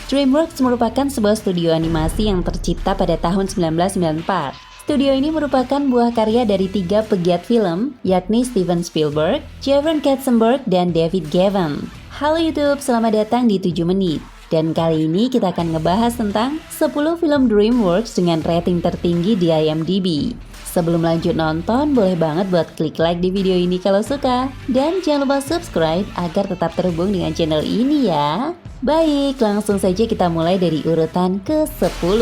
DreamWorks merupakan sebuah studio animasi yang tercipta pada tahun 1994. Studio ini merupakan buah karya dari 3 pegiat film, yakni Steven Spielberg, Jevon Katzenberg, dan David Gavin. Halo YouTube, selamat datang di 7 menit. Dan kali ini kita akan ngebahas tentang 10 film DreamWorks dengan rating tertinggi di IMDb. Sebelum lanjut nonton, boleh banget buat klik like di video ini kalau suka. Dan jangan lupa subscribe agar tetap terhubung dengan channel ini ya. Baik, langsung saja kita mulai dari urutan ke-10.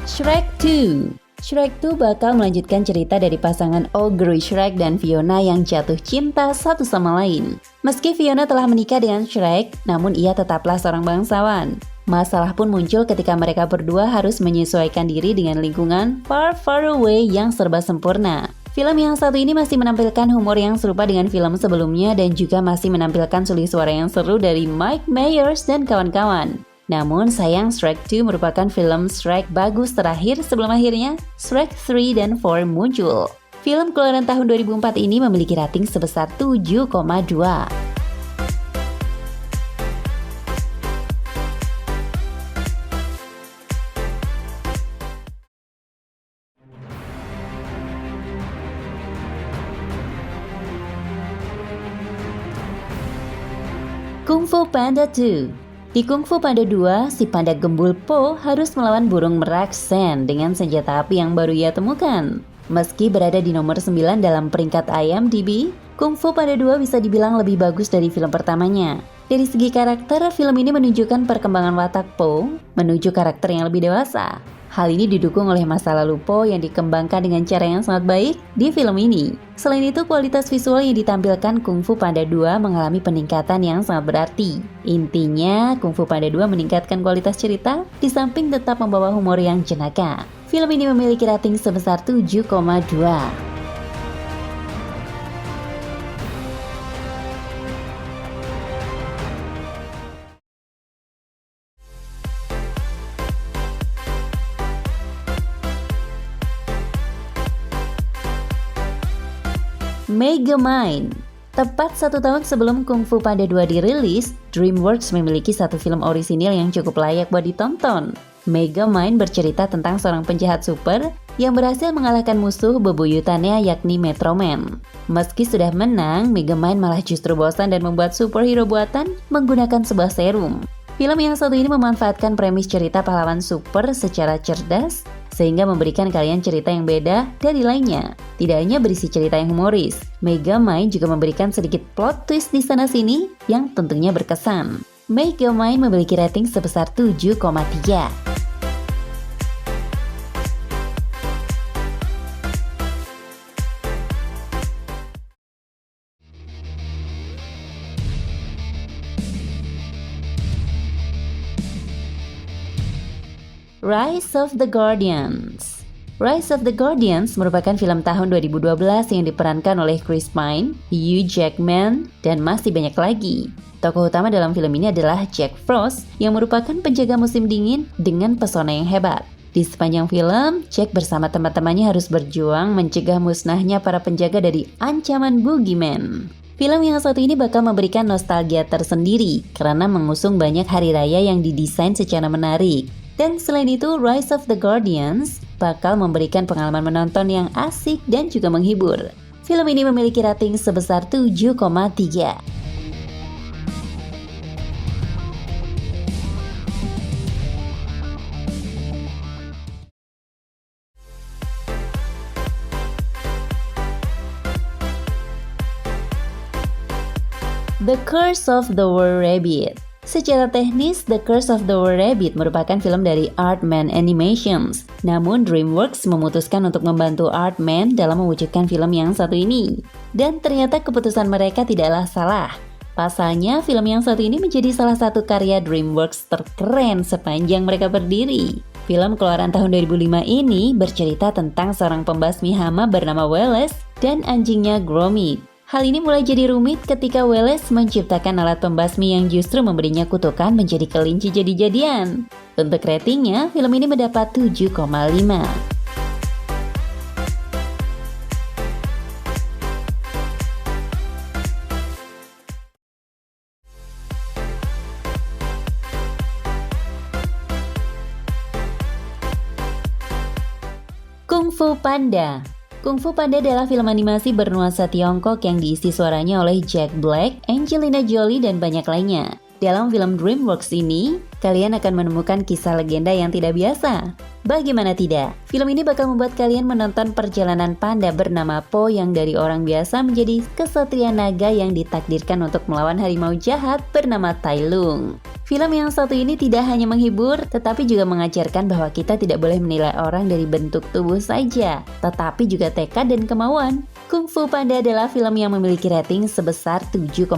Shrek 2. Shrek 2 bakal melanjutkan cerita dari pasangan Ogre Shrek dan Fiona yang jatuh cinta satu sama lain. Meski Fiona telah menikah dengan Shrek, namun ia tetaplah seorang bangsawan. Masalah pun muncul ketika mereka berdua harus menyesuaikan diri dengan lingkungan far far away yang serba sempurna. Film yang satu ini masih menampilkan humor yang serupa dengan film sebelumnya dan juga masih menampilkan sulih suara yang seru dari Mike Myers dan kawan-kawan. Namun sayang Shrek 2 merupakan film Shrek bagus terakhir sebelum akhirnya Shrek 3 dan 4 muncul. Film keluaran tahun 2004 ini memiliki rating sebesar 7,2. Kung Fu Panda 2. Di Kung Fu Panda 2, si panda gembul Po harus melawan burung merak Sen dengan senjata api yang baru ia temukan. Meski berada di nomor 9 dalam peringkat IMDb, Kung Fu Panda 2 bisa dibilang lebih bagus dari film pertamanya. Dari segi karakter, film ini menunjukkan perkembangan watak Po menuju karakter yang lebih dewasa. Hal ini didukung oleh masa lalu Po yang dikembangkan dengan cara yang sangat baik di film ini. Selain itu, kualitas visual yang ditampilkan Kung Fu Panda 2 mengalami peningkatan yang sangat berarti. Intinya, Kung Fu Panda 2 meningkatkan kualitas cerita, di samping tetap membawa humor yang jenaka. Film ini memiliki rating sebesar 7,2. Megamind. Tepat 1 tahun sebelum Kung Fu Panda 2 dirilis, DreamWorks memiliki satu film orisinil yang cukup layak buat ditonton. Megamind bercerita tentang seorang penjahat super yang berhasil mengalahkan musuh bebuyutannya yakni Metroman. Meski sudah menang, Megamind malah justru bosan dan membuat superhero buatan menggunakan sebuah serum. Film yang satu ini memanfaatkan premis cerita pahlawan super secara cerdas, sehingga memberikan kalian cerita yang beda dari lainnya. Tidak hanya berisi cerita yang humoris, Megamind juga memberikan sedikit plot twist di sana-sini yang tentunya berkesan. Megamind memiliki rating sebesar 7,3. Rise of the Guardians. Rise of the Guardians merupakan film tahun 2012 yang diperankan oleh Chris Pine, Hugh Jackman, dan masih banyak lagi. Tokoh utama dalam film ini adalah Jack Frost yang merupakan penjaga musim dingin dengan pesona yang hebat. Di sepanjang film, Jack bersama teman-temannya harus berjuang mencegah musnahnya para penjaga dari ancaman Boogeyman. Film yang satu ini bakal memberikan nostalgia tersendiri karena mengusung banyak hari raya yang didesain secara menarik. Dan selain itu, Rise of the Guardians bakal memberikan pengalaman menonton yang asik dan juga menghibur. Film ini memiliki rating sebesar 7,3. The Curse of the Were Rabbit. Secara teknis, The Curse of the Were Rabbit merupakan film dari Aardman Animations. Namun DreamWorks memutuskan untuk membantu Aardman dalam mewujudkan film yang satu ini. Dan ternyata keputusan mereka tidaklah salah. Pasalnya, film yang satu ini menjadi salah satu karya DreamWorks terkeren sepanjang mereka berdiri. Film keluaran tahun 2005 ini bercerita tentang seorang pembasmi hama bernama Wallace dan anjingnya Gromit. Hal ini mulai jadi rumit ketika Wallace menciptakan alat pembasmi yang justru memberinya kutukan menjadi kelinci jadi-jadian. Untuk ratingnya, film ini mendapat 7,5. Kung Fu Panda. Kung Fu Panda adalah film animasi bernuansa Tiongkok yang diisi suaranya oleh Jack Black, Angelina Jolie, dan banyak lainnya. Dalam film DreamWorks ini, kalian akan menemukan kisah legenda yang tidak biasa. Bagaimana tidak? Film ini bakal membuat kalian menonton perjalanan panda bernama Po yang dari orang biasa menjadi kesatria naga yang ditakdirkan untuk melawan harimau jahat bernama Tai Lung. Film yang satu ini tidak hanya menghibur, tetapi juga mengajarkan bahwa kita tidak boleh menilai orang dari bentuk tubuh saja, tetapi juga tekad dan kemauan. Kung Fu Panda adalah film yang memiliki rating sebesar 7,6.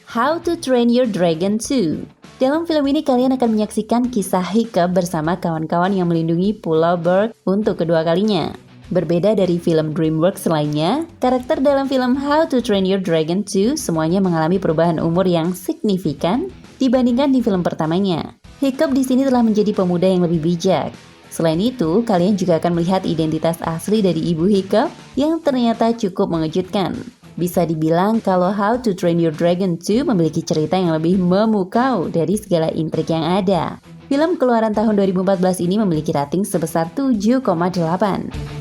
How to Train Your Dragon 2. Dalam film ini kalian akan menyaksikan kisah Hiccup bersama kawan-kawan yang melindungi Pulau Berg untuk kedua kalinya. Berbeda dari film DreamWorks lainnya, karakter dalam film How to Train Your Dragon 2 semuanya mengalami perubahan umur yang signifikan dibandingkan di film pertamanya. Hiccup di sini telah menjadi pemuda yang lebih bijak. Selain itu, kalian juga akan melihat identitas asli dari ibu Hiccup yang ternyata cukup mengejutkan. Bisa dibilang kalau How to Train Your Dragon 2 memiliki cerita yang lebih memukau dari segala intrik yang ada. Film keluaran tahun 2014 ini memiliki rating sebesar 7,8.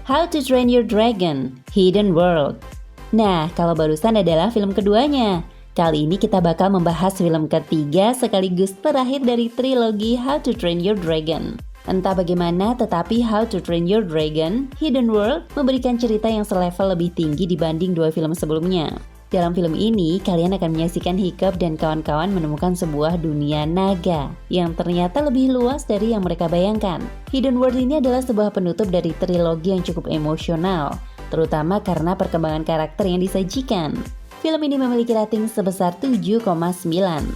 How to Train Your Dragon, Hidden World. Nah, kalau barusan adalah film keduanya. Kali ini kita bakal membahas film ketiga sekaligus terakhir dari trilogi How to Train Your Dragon. Entah bagaimana, tetapi How to Train Your Dragon, Hidden World memberikan cerita yang selevel lebih tinggi dibanding dua film sebelumnya. Dalam film ini, kalian akan menyaksikan Hiccup dan kawan-kawan menemukan sebuah dunia naga yang ternyata lebih luas dari yang mereka bayangkan. Hidden World ini adalah sebuah penutup dari trilogi yang cukup emosional, terutama karena perkembangan karakter yang disajikan. Film ini memiliki rating sebesar 7,9.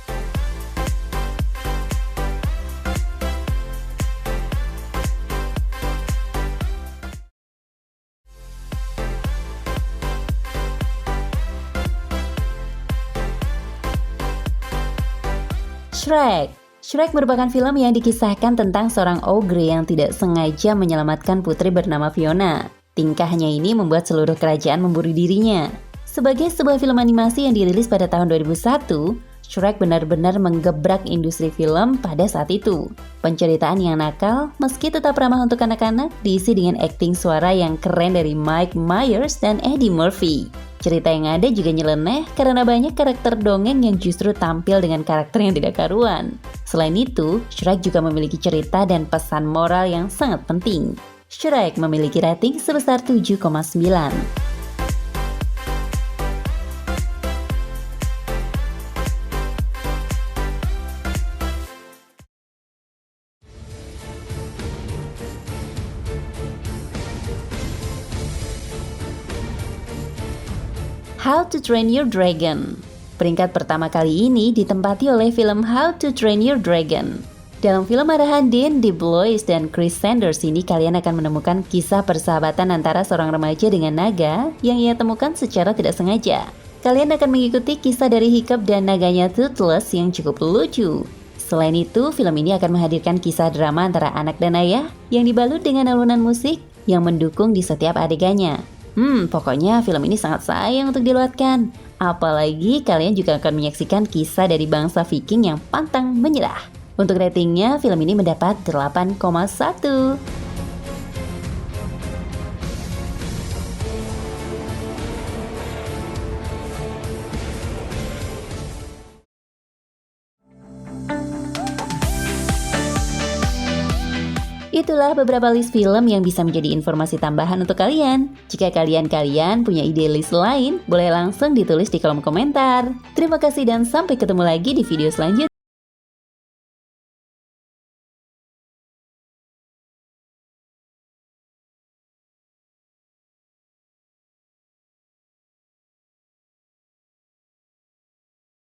Shrek. Shrek merupakan film yang dikisahkan tentang seorang ogre yang tidak sengaja menyelamatkan putri bernama Fiona. Tingkahnya ini membuat seluruh kerajaan memburu dirinya. Sebagai sebuah film animasi yang dirilis pada tahun 2001, Shrek benar-benar menggebrak industri film pada saat itu. Penceritaan yang nakal, meski tetap ramah untuk anak-anak, diisi dengan akting suara yang keren dari Mike Myers dan Eddie Murphy. Cerita yang ada juga nyeleneh karena banyak karakter dongeng yang justru tampil dengan karakter yang tidak karuan. Selain itu, Shrek juga memiliki cerita dan pesan moral yang sangat penting. Shrek memiliki rating sebesar 7,9. How to Train Your Dragon. Peringkat pertama kali ini ditempati oleh film How to Train Your Dragon. Dalam film arahan Dean DeBlois dan Chris Sanders ini kalian akan menemukan kisah persahabatan antara seorang remaja dengan naga yang ia temukan secara tidak sengaja. Kalian akan mengikuti kisah dari Hiccup dan naganya Toothless yang cukup lucu. Selain itu, film ini akan menghadirkan kisah drama antara anak dan ayah yang dibalut dengan alunan musik yang mendukung di setiap adegannya. Pokoknya film ini sangat sayang untuk dilewatkan. Apalagi kalian juga akan menyaksikan kisah dari bangsa Viking yang pantang menyerah. Untuk ratingnya, film ini mendapat 8,1. Itulah beberapa list film yang bisa menjadi informasi tambahan untuk kalian. Jika kalian punya ide list lain, boleh langsung ditulis di kolom komentar. Terima kasih dan sampai ketemu lagi di video selanjutnya.